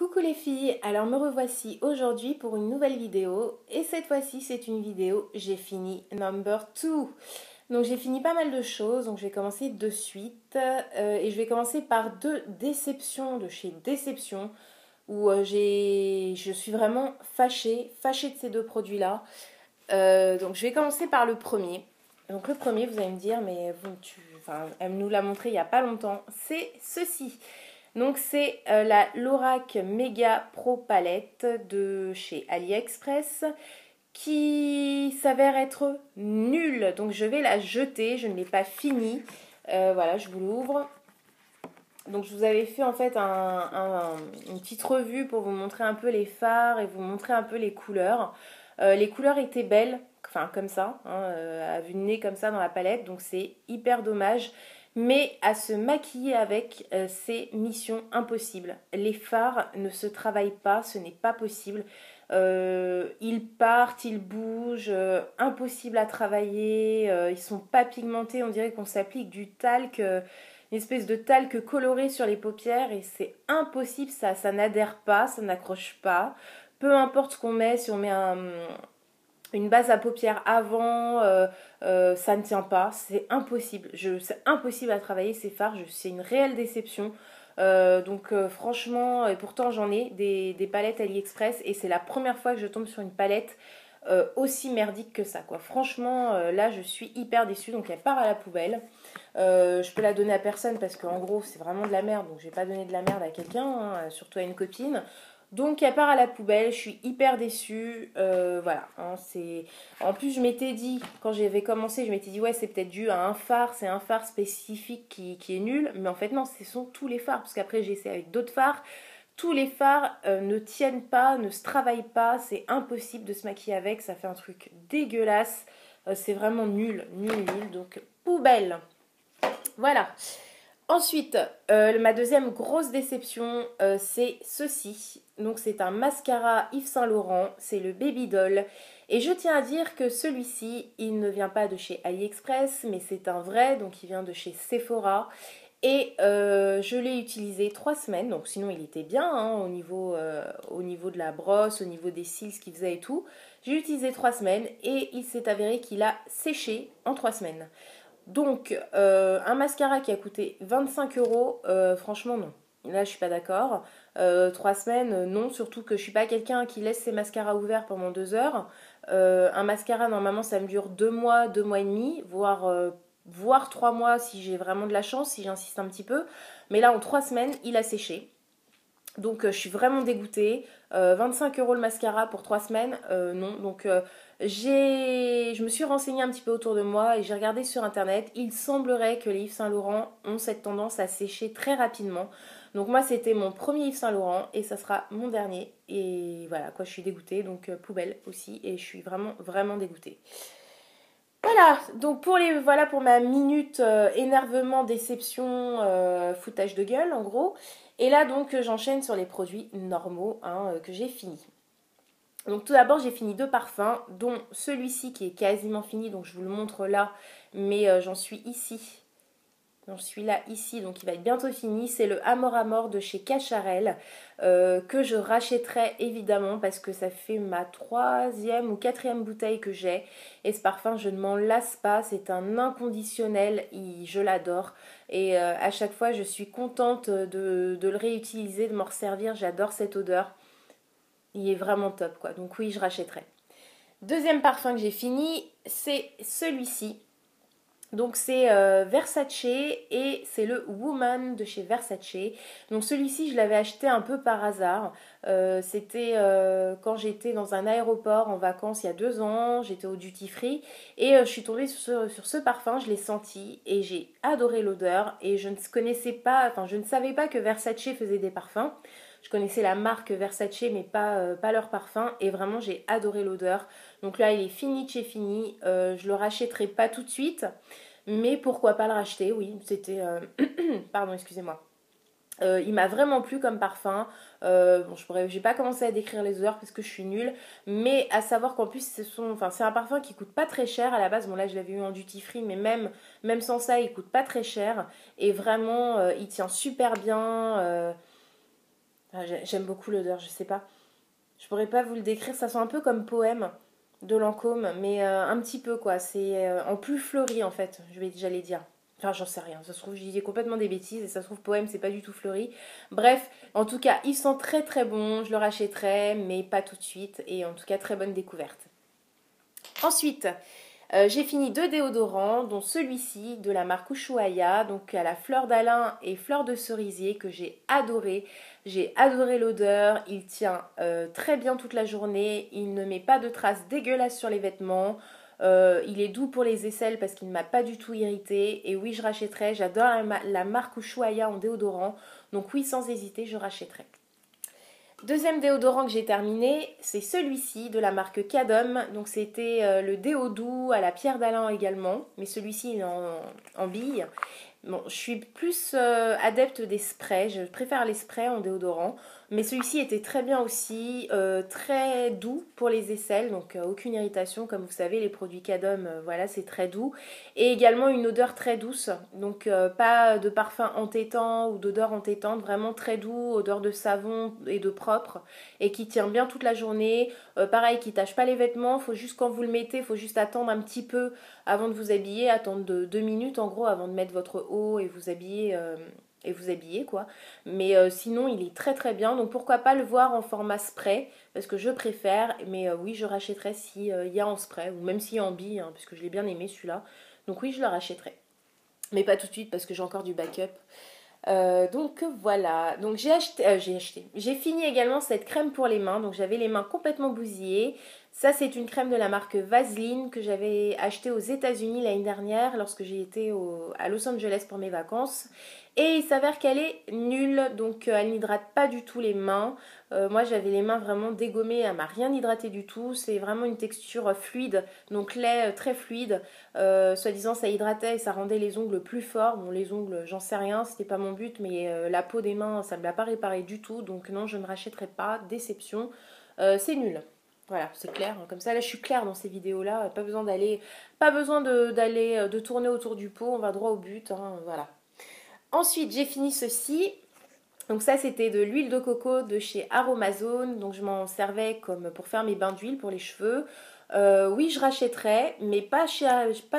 Coucou les filles, alors me revoici aujourd'hui pour une nouvelle vidéo et cette fois-ci c'est une vidéo j'ai fini number 2. Donc j'ai fini pas mal de choses, donc je vais commencer de suite et je vais commencer par deux déceptions de chez Déception où je suis vraiment fâchée de ces deux produits-là. Donc je vais commencer par le premier. Donc le premier, vous allez me dire, mais elle nous l'a montré il n'y a pas longtemps, c'est ceci. Donc c'est la Lorac Mega Pro Palette de chez AliExpress qui s'avère être nulle. Donc je vais la jeter, je ne l'ai pas finie. Voilà, je vous l'ouvre. Donc je vous avais fait en fait une petite revue pour vous montrer un peu les fards et vous montrer un peu les couleurs. Les couleurs étaient belles, enfin comme ça, hein, à vue de nez comme ça dans la palette, donc c'est hyper dommage. Mais à se maquiller avec, c'est mission impossible. Les fards ne se travaillent pas, ce n'est pas possible. Ils partent, ils bougent, impossible à travailler, ils sont pas pigmentés, on dirait qu'on s'applique du talc, une espèce de talc coloré sur les paupières et c'est impossible, ça n'adhère pas, ça n'accroche pas. Peu importe ce qu'on met, si on met une base à paupières avant, ça ne tient pas, c'est impossible. C'est impossible à travailler ces fards, c'est une réelle déception. Franchement, et pourtant j'en ai des palettes AliExpress et c'est la première fois que je tombe sur une palette aussi merdique que ça, quoi. Franchement, là je suis hyper déçue, donc elle part à la poubelle. Je peux la donner à personne parce qu'en gros c'est vraiment de la merde, donc je vais pas donner de la merde à quelqu'un, hein, surtout à une copine. Donc elle part à la poubelle, je suis hyper déçue, voilà. Hein, en plus je m'étais dit, quand j'avais commencé, je m'étais dit ouais c'est peut-être dû à un phare, c'est un phare spécifique qui est nul, mais en fait non, ce sont tous les phares, parce qu'après j'ai essayé avec d'autres phares, tous les phares ne tiennent pas, ne se travaillent pas, c'est impossible de se maquiller avec, ça fait un truc dégueulasse, c'est vraiment nul, donc poubelle. Voilà. Ensuite, ma deuxième grosse déception, c'est ceci. Donc c'est un mascara Yves Saint Laurent, c'est le Baby Doll. Et je tiens à dire que celui-ci, il ne vient pas de chez AliExpress, mais c'est un vrai, donc il vient de chez Sephora. Et je l'ai utilisé 3 semaines, donc sinon il était bien hein, au niveau de la brosse, au niveau des cils qu'il faisait et tout. J'ai utilisé 3 semaines et il s'est avéré qu'il a séché en 3 semaines. Donc, un mascara qui a coûté 25 euros, franchement, non. Là, je suis pas d'accord. 3 semaines, non. Surtout que je suis pas quelqu'un qui laisse ses mascaras ouverts pendant 2 heures. Un mascara, normalement, ça me dure 2 mois, 2 mois et demi, voire 3 mois si j'ai vraiment de la chance, si j'insiste un petit peu. Mais là, en 3 semaines, il a séché. Donc je suis vraiment dégoûtée. 25 euros le mascara pour 3 semaines, non. Donc je me suis renseignée un petit peu autour de moi et j'ai regardé sur internet. Il semblerait que les Yves Saint Laurent ont cette tendance à sécher très rapidement. Donc moi c'était mon premier Yves Saint Laurent et ça sera mon dernier. Et voilà quoi, je suis dégoûtée. Donc poubelle aussi et je suis vraiment dégoûtée. Voilà, donc voilà pour ma minute énervement, déception, foutage de gueule en gros. Et là donc j'enchaîne sur les produits normaux hein, que j'ai fini. Donc tout d'abord j'ai fini 2 parfums, dont celui-ci qui est quasiment fini, donc je vous le montre là, mais j'en suis ici. J'en suis là ici, donc il va être bientôt fini. C'est le Amor Amor de chez Cacharel que je rachèterai évidemment parce que ça fait ma 3e ou 4e bouteille que j'ai. Et ce parfum, je ne m'en lasse pas. C'est un inconditionnel, je l'adore. Et à chaque fois, je suis contente de le réutiliser, de m'en resservir. J'adore cette odeur. Il est vraiment top quoi. Donc oui, je rachèterai. Deuxième parfum que j'ai fini, c'est celui-ci. Donc c'est Versace et c'est le Woman de chez Versace. Donc celui-ci je l'avais acheté un peu par hasard. C'était quand j'étais dans un aéroport en vacances il y a 2 ans. J'étais au duty free et je suis tombée sur ce parfum. Je l'ai senti et j'ai adoré l'odeur. Et je ne connaissais pas, enfin je ne savais pas que Versace faisait des parfums. Je connaissais la marque Versace mais pas leur parfum. Et vraiment j'ai adoré l'odeur. Donc là il est fini de chez fini. Je le rachèterai pas tout de suite. Mais pourquoi pas le racheter, oui, c'était... Pardon, excusez-moi. Il m'a vraiment plu comme parfum. J'ai pas commencé à décrire les odeurs parce que je suis nulle. Mais à savoir qu'en plus, c'est un parfum qui coûte pas très cher à la base. Bon là, je l'avais eu en duty free, mais même sans ça, il coûte pas très cher. Et vraiment, il tient super bien. J'aime beaucoup l'odeur, je sais pas. Je pourrais pas vous le décrire, ça sent un peu comme poème de Lancôme, mais un petit peu quoi. C'est en plus fleuri en fait, j'allais dire. Enfin, j'en sais rien. Ça se trouve, je disais complètement des bêtises et ça se trouve, poème, c'est pas du tout fleuri. Bref, en tout cas, il sent très très bon. Je le rachèterai, mais pas tout de suite. Et en tout cas, très bonne découverte. Ensuite, j'ai fini deux déodorants, dont celui-ci de la marque Ushuaïa, donc à la fleur d'Alain et fleur de cerisier, que j'ai adoré. J'ai adoré l'odeur, il tient très bien toute la journée, il ne met pas de traces dégueulasses sur les vêtements. Il est doux pour les aisselles parce qu'il ne m'a pas du tout irrité. Et oui, je rachèterai. J'adore la marque Ushuaïa en déodorant. Donc oui, sans hésiter, je rachèterai. Deuxième déodorant que j'ai terminé, c'est celui-ci de la marque Cadom. Donc c'était le déo doux à la pierre d'Alain également, mais celui-ci il est en bille. Bon, je suis plus adepte des sprays, je préfère les sprays en déodorant, mais celui-ci était très bien aussi, très doux pour les aisselles, donc aucune irritation, comme vous savez, les produits Cadom, voilà, c'est très doux, et également une odeur très douce, donc pas de parfum entêtant ou d'odeur entêtante, vraiment très doux, odeur de savon et de propre, et qui tient bien toute la journée, pareil, qui tâche pas les vêtements, faut juste quand vous le mettez, faut juste attendre un petit peu avant de vous habiller, attendre 2 minutes en gros avant de mettre votre eau et vous habiller quoi. Mais sinon il est très très bien, donc pourquoi pas le voir en format spray parce que je préfère, mais oui je rachèterai si y a en spray ou même s'il y a en bille hein, parce que je l'ai bien aimé celui-là. Donc oui je le rachèterai, mais pas tout de suite parce que j'ai encore du backup. Donc voilà, donc j'ai fini également cette crème pour les mains, donc j'avais les mains complètement bousillées. Ça c'est une crème de la marque Vaseline que j'avais achetée aux États-Unis l'année dernière lorsque j'ai été à Los Angeles pour mes vacances. Et il s'avère qu'elle est nulle, donc elle n'hydrate pas du tout les mains. Moi j'avais les mains vraiment dégommées, elle m'a rien hydraté du tout. C'est vraiment une texture fluide, donc lait très fluide. Soi-disant ça hydratait et ça rendait les ongles plus forts. Bon les ongles j'en sais rien, c'était pas mon but, mais la peau des mains ça me l'a pas réparé du tout. Donc non je ne rachèterai pas, déception. C'est nul. Voilà, c'est clair. Comme ça, là, je suis claire dans ces vidéos-là. Pas besoin de tourner autour du pot. On va droit au but. Hein, voilà. Ensuite, j'ai fini ceci. Donc ça, c'était de l'huile de coco de chez Aromazone. Donc je m'en servais comme pour faire mes bains d'huile pour les cheveux. Oui, je rachèterai, mais pas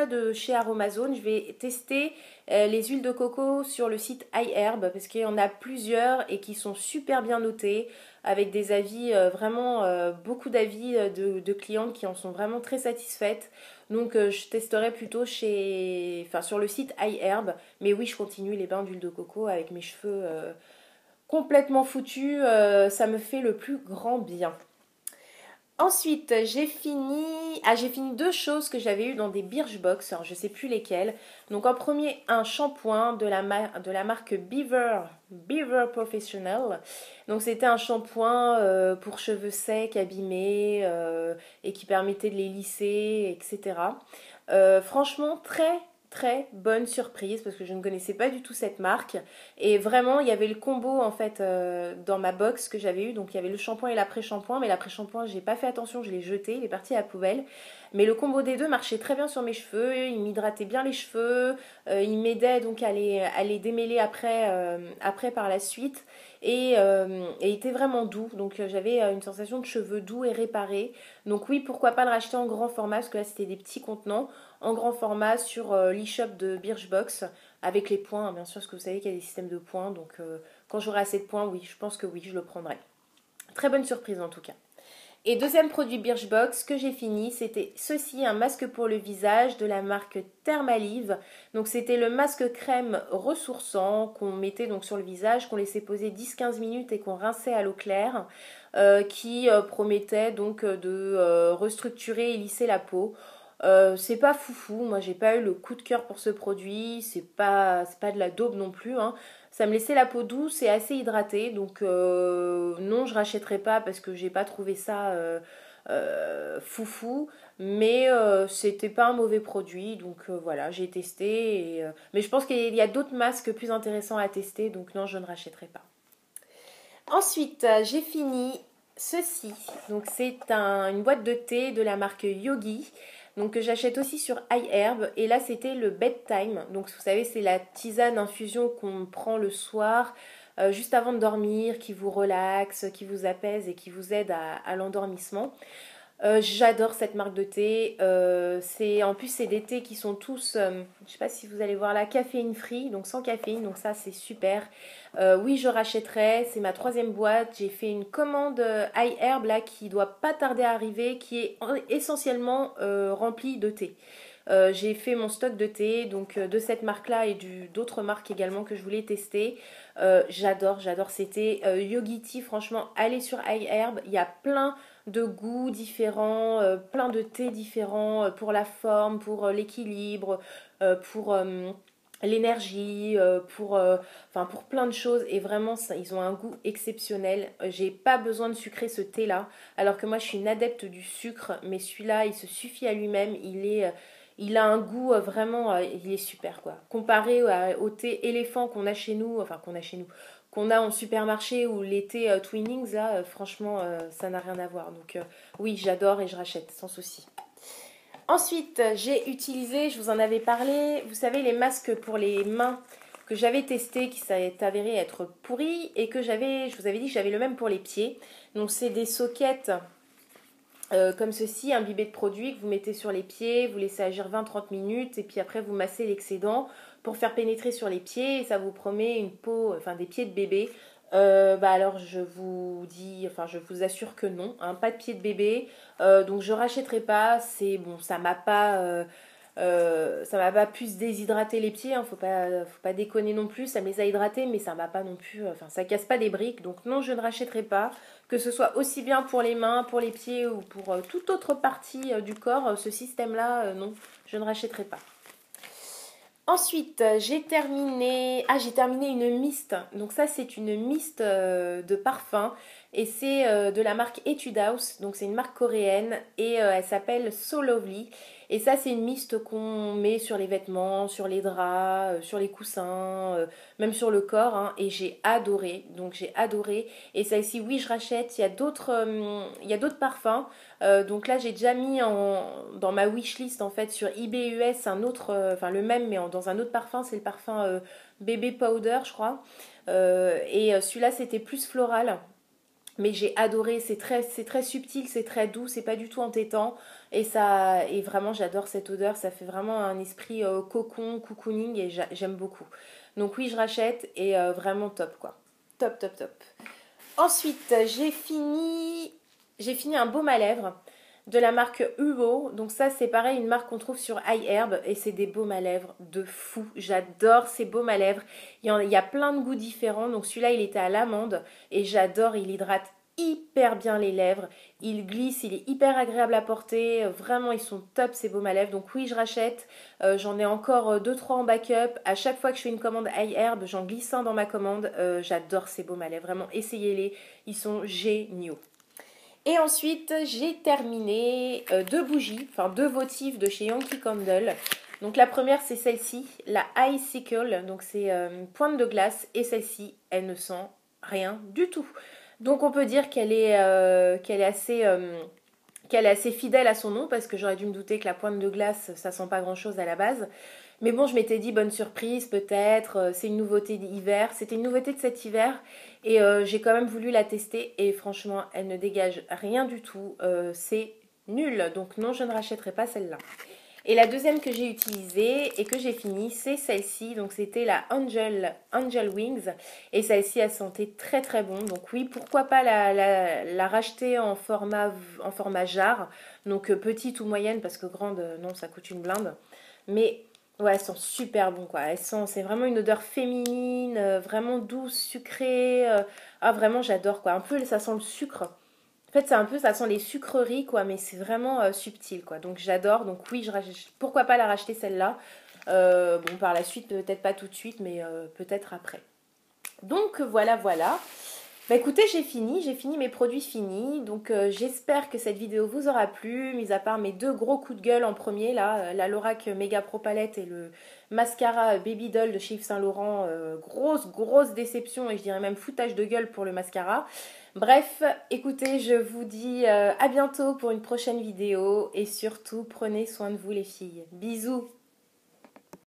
de chez Aromazone. Je vais tester les huiles de coco sur le site iHerb parce qu'il y en a plusieurs et qui sont super bien notées avec des avis, vraiment beaucoup d'avis de clientes qui en sont vraiment très satisfaites. Donc je testerai plutôt sur le site iHerb. Mais oui, je continue les bains d'huile de coco avec mes cheveux complètement foutus. Ça me fait le plus grand bien. Ensuite, j'ai fini deux choses que j'avais eues dans des Birchbox, alors je sais plus lesquelles. Donc en premier, un shampoing de la marque Beaver Professional. Donc c'était un shampoing pour cheveux secs, abîmés et qui permettait de les lisser, etc. Franchement, très bonne surprise parce que je ne connaissais pas du tout cette marque et vraiment il y avait le combo en fait dans ma box que j'avais eu, donc il y avait le shampoing et l'après-shampoing, mais l'après-shampoing j'ai pas fait attention, je l'ai jeté, il est parti à la poubelle, mais le combo des deux marchait très bien sur mes cheveux, il m'hydratait bien les cheveux, il m'aidait donc à les démêler après par la suite et était vraiment doux, donc j'avais une sensation de cheveux doux et réparés. Donc oui, pourquoi pas le racheter en grand format parce que là c'était des petits contenants en grand format sur l'e-shop de Birchbox avec les points, bien sûr, parce que vous savez qu'il y a des systèmes de points, donc quand j'aurai assez de points, oui, je pense que oui, je le prendrai. Très bonne surprise en tout cas. Et deuxième produit Birchbox que j'ai fini, c'était ceci, un masque pour le visage de la marque Thermalive. Donc c'était le masque crème ressourçant qu'on mettait donc sur le visage, qu'on laissait poser 10-15 minutes et qu'on rinçait à l'eau claire, qui promettait donc de restructurer et lisser la peau. C'est pas foufou, moi j'ai pas eu le coup de cœur pour ce produit, c'est pas de la daube non plus, hein. Ça me laissait la peau douce et assez hydratée, donc non je rachèterai pas parce que j'ai pas trouvé ça foufou, mais c'était pas un mauvais produit, donc voilà j'ai testé, mais je pense qu'il y a d'autres masques plus intéressants à tester, donc non je ne rachèterai pas. Ensuite j'ai fini ceci, donc c'est une boîte de thé de la marque Yogi. Donc que j'achète aussi sur iHerb et là c'était le bedtime. Donc vous savez c'est la tisane infusion qu'on prend le soir juste avant de dormir, qui vous relaxe, qui vous apaise et qui vous aide à l'endormissement. J'adore cette marque de thé. En plus, c'est des thés qui sont tous, je ne sais pas si vous allez voir là, caféine free, donc sans caféine, donc ça c'est super. Oui, je rachèterai, c'est ma 3e boîte. J'ai fait une commande iHerb là qui doit pas tarder à arriver, qui est essentiellement remplie de thé. J'ai fait mon stock de thé, donc de cette marque-là et d'autres marques également que je voulais tester. J'adore ces thés. Yogi Tea, franchement, allez sur iHerb, il y a plein de goûts différents, plein de thés différents pour la forme, pour l'équilibre, pour l'énergie, pour plein de choses. Et vraiment, ils ont un goût exceptionnel. J'ai pas besoin de sucrer ce thé-là, alors que moi, je suis une adepte du sucre, mais celui-là, il se suffit à lui-même. Il a un goût vraiment, il est super quoi. Comparé au thé éléphant qu'on a chez nous, qu'on a en supermarché ou les thés Twinings, là, franchement, ça n'a rien à voir. Donc oui, j'adore et je rachète sans souci. Ensuite, j'ai utilisé, je vous en avais parlé, vous savez, les masques pour les mains que j'avais testé, qui s'est avéré être pourris, et je vous avais dit que j'avais le même pour les pieds. Donc c'est des sockets comme ceci, imbibé de produit que vous mettez sur les pieds, vous laissez agir 20-30 minutes et puis après vous massez l'excédent pour faire pénétrer sur les pieds et ça vous promet une peau, enfin des pieds de bébé. Alors je vous dis, enfin je vous assure que non, hein, pas de pieds de bébé, donc je rachèterai pas. C'est bon, ça m'a pas plus déshydraté les pieds, hein, faut pas déconner non plus, ça me les a hydratés, mais ça m'a pas non plus, enfin ça casse pas des briques, donc non, je ne rachèterai pas, que ce soit aussi bien pour les mains, pour les pieds ou pour toute autre partie du corps, ce système-là, non, je ne rachèterai pas. Ensuite, j'ai terminé une mist. Donc ça, c'est une mist de parfum et c'est de la marque Etude House. Donc c'est une marque coréenne et elle s'appelle So Lovely. Et ça, c'est une mist qu'on met sur les vêtements, sur les draps, sur les coussins, même sur le corps, hein. Et j'ai adoré. Donc j'ai adoré. Et celle-ci, oui, je rachète. Il y a d'autres parfums. Donc là, j'ai déjà mis dans ma wishlist en fait sur eBay US un autre, enfin le même mais dans un autre parfum, c'est le parfum Bébé Powder, je crois. Celui-là, c'était plus floral. Mais j'ai adoré, c'est très subtil, c'est très doux, c'est pas du tout entêtant. Et vraiment, j'adore cette odeur, ça fait vraiment un esprit cocon, cocooning et j'aime beaucoup. Donc oui, je rachète et vraiment top quoi. Top, top, top. Ensuite, j'ai fini un baume à lèvres de la marque Hugo. Donc ça, c'est pareil, une marque qu'on trouve sur iHerb et c'est des baumes à lèvres de fou. J'adore ces baumes à lèvres. Il y a plein de goûts différents. Donc celui-là, il était à l'amande et j'adore, il hydrate hyper bien les lèvres. Il glisse, il est hyper agréable à porter. Vraiment, ils sont top ces baumes à lèvres. Donc oui, je rachète. J'en ai encore 2-3 en backup. À chaque fois que je fais une commande iHerb, j'en glisse un dans ma commande. J'adore ces baumes à lèvres. Vraiment, essayez-les. Ils sont géniaux. Et ensuite, j'ai terminé 2 votifs de chez Yankee Candle. Donc la première, c'est celle-ci, la Icicle. Donc c'est pointe de glace. Et celle-ci, elle ne sent rien du tout. Donc on peut dire qu'elle est assez fidèle à son nom, parce que j'aurais dû me douter que la pointe de glace, ça sent pas grand-chose à la base. Mais bon, je m'étais dit, bonne surprise peut-être, c'est une nouveauté d'hiver. C'était une nouveauté de cet hiver et j'ai quand même voulu la tester et franchement, elle ne dégage rien du tout. C'est nul, donc non, je ne rachèterai pas celle-là. Et la deuxième que j'ai utilisée et que j'ai finie, c'est celle-ci. Donc c'était la Angel Wings. Et celle-ci, elle sentait très très bon. Donc oui, pourquoi pas la racheter en format jarre. Donc petite ou moyenne, parce que grande, non, ça coûte une blinde. Mais ouais, elle sent super bon quoi. C'est vraiment une odeur féminine, vraiment douce, sucrée. Ah vraiment, j'adore quoi. Un peu, ça sent le sucre. En fait, ça sent les sucreries, quoi, mais c'est vraiment subtil, quoi. Donc, j'adore. Donc, oui, pourquoi pas la racheter, celle-là. Bon, par la suite, peut-être pas tout de suite, mais peut-être après. Donc, voilà, voilà. Bah, écoutez, j'ai fini mes produits finis. Donc, j'espère que cette vidéo vous aura plu, mis à part mes 2 gros coups de gueule en premier, là, la Lorac Mega Pro Palette et le mascara Baby Doll de chez Yves Saint Laurent. Grosse déception et je dirais même foutage de gueule pour le mascara. Bref, écoutez, je vous dis à bientôt pour une prochaine vidéo et surtout, prenez soin de vous les filles. Bisous!